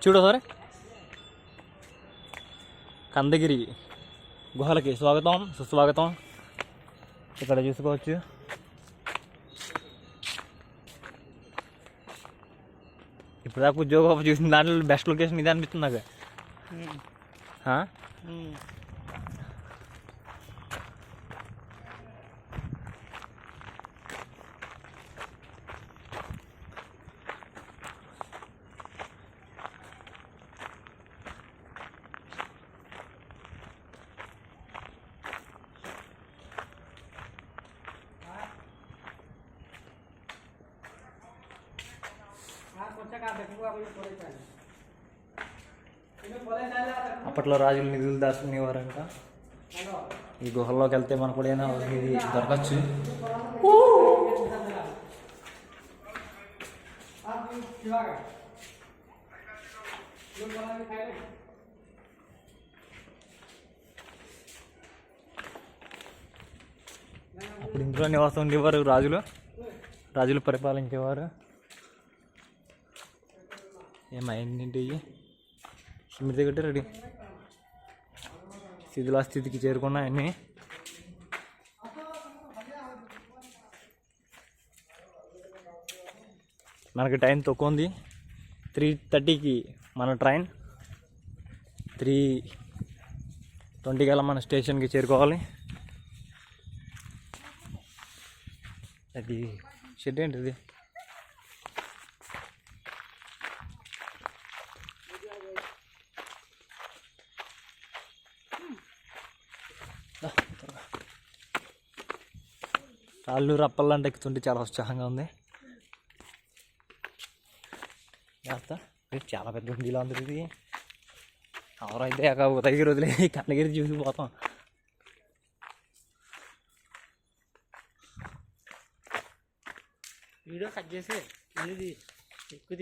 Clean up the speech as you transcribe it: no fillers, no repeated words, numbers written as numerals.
చూడు సరే కందగిరి గుహలకి స్వాగతం సుస్వాగతం. ఇక్కడ చూసుకోవచ్చు ఇప్పుడు దాకా ఉద్యోగం చూసిన దాంట్లో బెస్ట్ లొకేషన్ ఇది అనిపిస్తుంది నాకు. అప్పట్లో రాజులు నిధులు దాచుకునేవారంట. ఈ గుహల్లోకి వెళ్తే మనకు కూడా ఏమైనా ఇది దొరకచ్చు. అప్పుడు ఇంట్లో నివాసం ఉండేవారు రాజులు పరిపాలించేవారు. ఏమైంది స్మృతి కట్టి రెడీ శిథిలా స్థితికి చేరుకున్నాయన్నీ. మనకి టైం తక్కువ ఉంది. 3:30కి మన ట్రైన్, 3:20 కల్లా మన స్టేషన్కి చేరుకోవాలి. అది షెడ్ ఏంటిది? రాళ్ళు రప్పల్లాంటి ఎక్కుతుంటే చాలా ఉత్సాహంగా ఉంది. చాలా పెద్ద ఉండిలా ఉంది ఇది. ఎవరైతే ఉదయగిరి వదిలే కందగిరి చూసిపోతాం. వీడియో కట్ చేసి ఎక్కువ